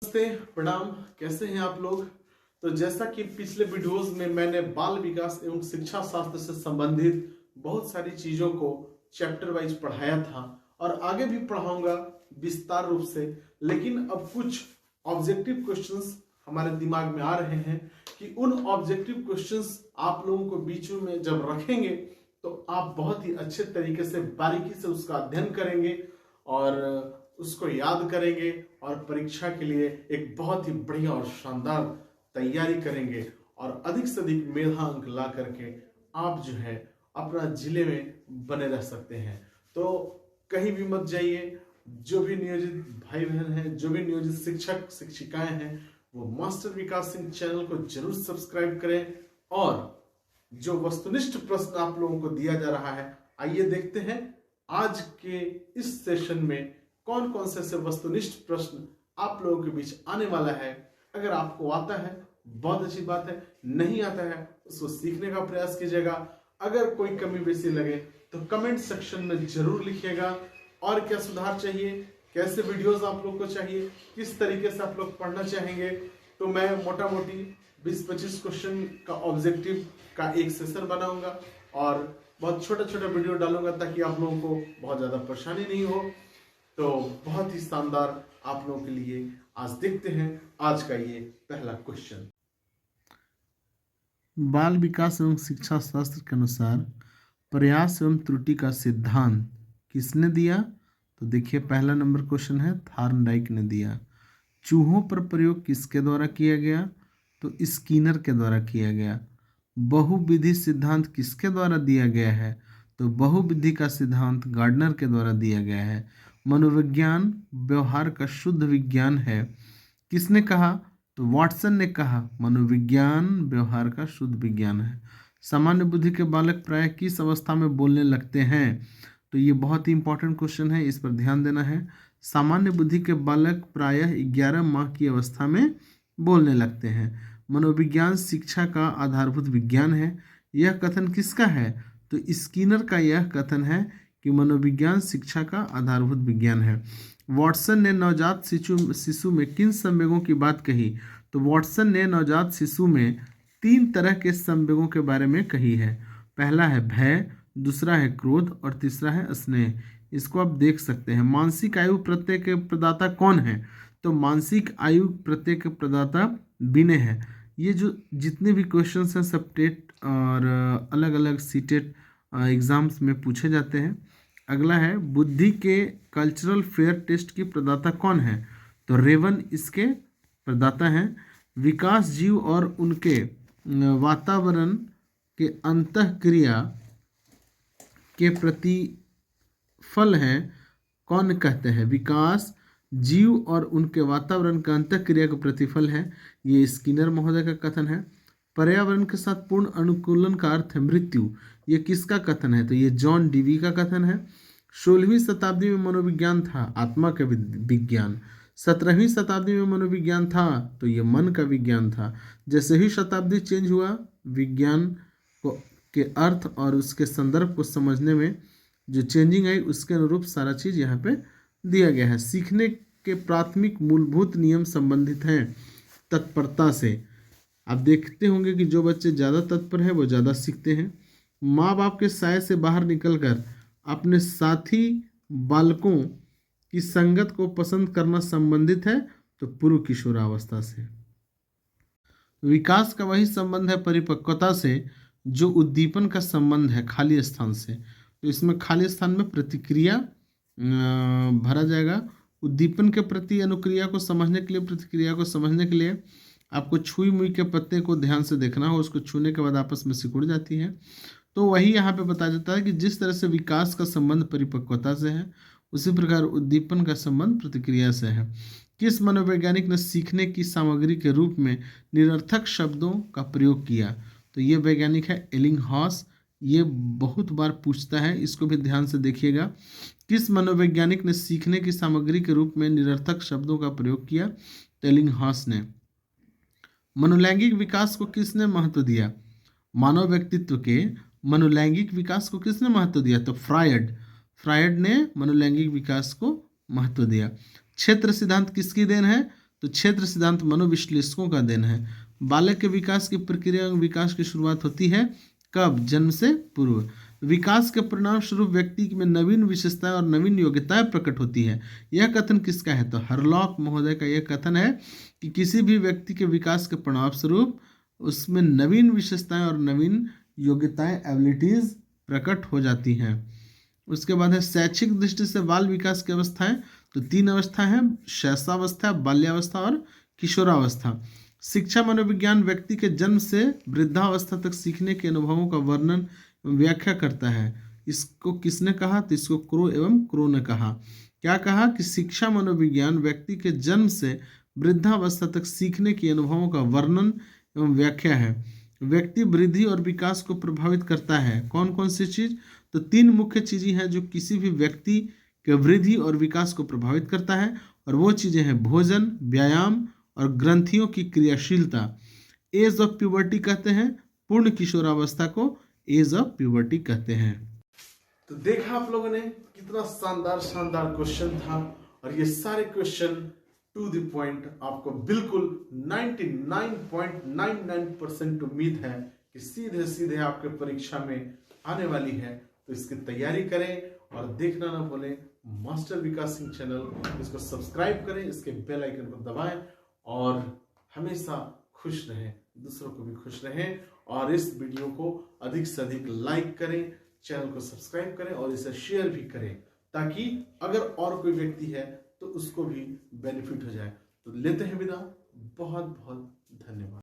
नमस्ते, प्रणाम। कैसे हैं आप लोग। तो जैसा कि पिछले वीडियोस में मैंने बाल विकास एवं शिक्षा शास्त्र से संबंधित बहुत सारी चीजों को चैप्टर वाइज पढ़ाया था और आगे भी पढ़ाऊंगा विस्तार रूप से। लेकिन अब कुछ ऑब्जेक्टिव क्वेश्चंस हमारे दिमाग में आ रहे हैं कि उन ऑब्जेक्टिव क्वेश्चंस आप लोगों को बीच में जब रखेंगे तो आप बहुत ही अच्छे तरीके से बारीकी से उसका अध्ययन करेंगे और उसको याद करेंगे और परीक्षा के लिए एक बहुत ही बढ़िया और शानदार तैयारी करेंगे और अधिक से अधिक मेधा अंक ला करके आप जो है अपना जिले में बने रह सकते हैं। तो कहीं भी मत जाइए। जो भी नियोजित भाई बहन हैं, जो भी नियोजित शिक्षक शिक्षिकाएं हैं, वो मास्टर विकास सिंह चैनल को जरूर सब्सक्राइब करें। और जो वस्तुनिष्ठ प्रश्न आप लोगों को दिया जा रहा है, आइए देखते हैं आज के इस सेशन में कौन कौन से वस्तुनिष्ठ प्रश्न आप लोगों के बीच आने वाला है। अगर आपको आता है बहुत अच्छी बात है, नहीं आता है उसको सीखने का प्रयास कीजिएगा। अगर कोई कमी बेसी लगे तो कमेंट सेक्शन में जरूर लिखिएगा। और क्या सुधार चाहिए, कैसे वीडियोस आप लोग को चाहिए, किस तरीके से आप लोग पढ़ना चाहेंगे, तो मैं मोटा मोटी 20-25 क्वेश्चन का ऑब्जेक्टिव का एक सेशन बनाऊंगा और बहुत छोटा छोटा वीडियो डालूंगा ताकि आप लोगों को बहुत ज्यादा परेशानी नहीं हो। तो बहुत ही शानदार आप लोगों के लिए आज देखते हैं आज का ये पहला क्वेश्चन। बाल विकास एवं शिक्षा शास्त्र के अनुसार प्रयास एवं त्रुटि का सिद्धांत किसने दिया? तो देखिए, पहला नंबर क्वेश्चन है, थॉर्नडाइक ने दिया। चूहों पर प्रयोग किसके द्वारा किया गया? तो स्किनर के द्वारा किया गया। बहुविधि सिद्धांत किसके द्वारा दिया गया है? तो बहुविधि का सिद्धांत गार्डनर के द्वारा दिया गया है। मनोविज्ञान व्यवहार का शुद्ध विज्ञान है, किसने कहा? तो वाटसन ने कहा मनोविज्ञान व्यवहार का शुद्ध विज्ञान है। सामान्य बुद्धि के बालक प्रायः किस अवस्था में बोलने लगते हैं? तो ये बहुत ही इंपॉर्टेंट क्वेश्चन है, इस पर ध्यान देना है। सामान्य बुद्धि के बालक प्रायः 11 माह की अवस्था में बोलने लगते हैं। मनोविज्ञान शिक्षा का आधारभूत विज्ञान है, यह कथन किसका है? तो स्किनर का यह कथन है कि मनोविज्ञान शिक्षा का आधारभूत विज्ञान है। वाटसन ने नवजात शिशु में किन संवेगों की बात कही? तो वाटसन ने नवजात शिशु में 3 तरह के संवेगों के बारे में कही है। पहला है भय, दूसरा है क्रोध और तीसरा है स्नेह। इसको आप देख सकते हैं। मानसिक आयु प्रत्यय के प्रदाता कौन है? तो मानसिक आयु प्रत्यय के प्रदाता विनय है। ये जो जितने भी क्वेश्चंस हैं सब टेट और अलग अलग सीटेट एग्जाम्स में पूछे जाते हैं। अगला है, बुद्धि के कल्चरल फेयर टेस्ट की प्रदाता कौन है? तो रेवन इसके प्रदाता हैं। विकास जीव और उनके वातावरण के अंतःक्रिया के प्रतिफल हैं, कौन कहते हैं? विकास जीव और उनके वातावरण का अंतःक्रिया का प्रतिफल है, ये स्किनर महोदय का कथन है। पर्यावरण के साथ पूर्ण अनुकूलन का अर्थ है मृत्यु, ये किसका कथन है? तो ये जॉन डीवी का कथन है। 16वीं शताब्दी में मनोविज्ञान था आत्मा का विज्ञान। 17वीं शताब्दी में मनोविज्ञान था तो ये मन का विज्ञान था। जैसे ही शताब्दी चेंज हुआ, विज्ञान को के अर्थ और उसके संदर्भ को समझने में जो चेंजिंग आई उसके अनुरूप सारा चीज़ यहाँ पे दिया गया है। सीखने के प्राथमिक मूलभूत नियम संबंधित हैं तत्परता से। आप देखते होंगे कि जो बच्चे ज़्यादा तत्पर हैं वो ज़्यादा सीखते हैं। माँ बाप के साय से बाहर निकलकर अपने साथी बालकों की संगत को पसंद करना संबंधित है तो पूर्व किशोरावस्था से। विकास का वही संबंध है परिपक्वता से जो उद्दीपन का संबंध है खाली स्थान से। तो इसमें खाली स्थान में प्रतिक्रिया भरा जाएगा। उद्दीपन के प्रति अनुक्रिया को समझने के लिए, प्रतिक्रिया को समझने के लिए आपको छुई मुई के पत्ते को ध्यान से देखना हो, उसको छूने के बाद आपस में सिकुड़ जाती है। तो वही यहाँ पे बताया जाता है कि जिस तरह से विकास का संबंध परिपक्वता से है, उसी प्रकार उद्दीपन का संबंध प्रतिक्रिया से है। किस मनोवैज्ञानिक ने सीखने की सामग्री के रूप में निरर्थक शब्दों का प्रयोग किया? तो ये वैज्ञानिक है एलिंगहॉस। ये बहुत बार पूछता है, इसको भी ध्यान से देखिएगा। किस मनोवैज्ञानिक ने सीखने की सामग्री के रूप में निरर्थक शब्दों का प्रयोग किया? तो एलिंगहॉस ने। मनोलैंगिक विकास को किसने महत्व दिया? मानव व्यक्तित्व के मनोलैंगिक विकास को किसने महत्व दिया? तो फ्रायड ने मनोलैंगिक विकास को महत्व दिया। क्षेत्र सिद्धांत किसकी देन है? तो क्षेत्र सिद्धांत मनोविश्लेषकों का देन है। बालक के विकास की प्रक्रिया एवं विकास की शुरुआत होती है कब? जन्म से पूर्व। विकास के परिणाम स्वरूप व्यक्ति में नवीन विशेषताएं और नवीन योग्यताएं प्रकट होती है। यह कथन किसका है? तो हरलॉक महोदय का यह कथन है कि किसी भी व्यक्ति के विकास के परिणाम स्वरूप उसमें नवीन विशेषताएं और नवीन योग्यताएं एबिलिटीज प्रकट हो जाती हैं। उसके बाद है शैक्षिक दृष्टि से बाल विकास की अवस्थाएं। तो 3 अवस्था है, शैशवावस्था, बाल्यावस्था और किशोरावस्था। शिक्षा मनोविज्ञान व्यक्ति के जन्म से वृद्धावस्था तक सीखने के अनुभवों का वर्णन व्याख्या करता है। इसको किसने कहा? तो इसको क्रो एवं क्रो ने कहा। क्या कहा? कि शिक्षा मनोविज्ञान व्यक्ति के जन्म से वृद्धावस्था तक सीखने के अनुभवों का वर्णन एवं व्याख्या है। व्यक्ति वृद्धि और विकास को प्रभावित करता है। कौन कौन सी चीज? तो 3 मुख्य चीजें हैं जो किसी भी व्यक्ति के वृद्धि और विकास को प्रभावित करता है, और वो चीजें हैं भोजन, व्यायाम और ग्रंथियों की क्रियाशीलता। एज ऑफ प्यूबर्टी कहते हैं, पूर्ण किशोरावस्था को एज ऑफ प्यूबर्टी कहते हैं। तो देखा आप लोगों ने कितना शानदार शानदार क्वेश्चन था, और ये सारे क्वेश्चन टू द पॉइंट आपको बिल्कुल 99.99% उम्मीद है कि सीधे सीधे आपके परीक्षा में आने वाली है। तो इसकी तैयारी करें और देखना ना भूलें मास्टर विकास सिंह चैनल। इसको सब्सक्राइब करें, इसके बेल आइकन को दबाएं और हमेशा खुश रहें, दूसरों को भी खुश रहें। और इस वीडियो को अधिक से अधिक लाइक करें, चैनल को सब्सक्राइब करें और इसे शेयर भी करें, ताकि अगर और कोई व्यक्ति है तो उसको भी बेनिफिट हो जाए। तो लेते हैं विदा, बहुत बहुत धन्यवाद।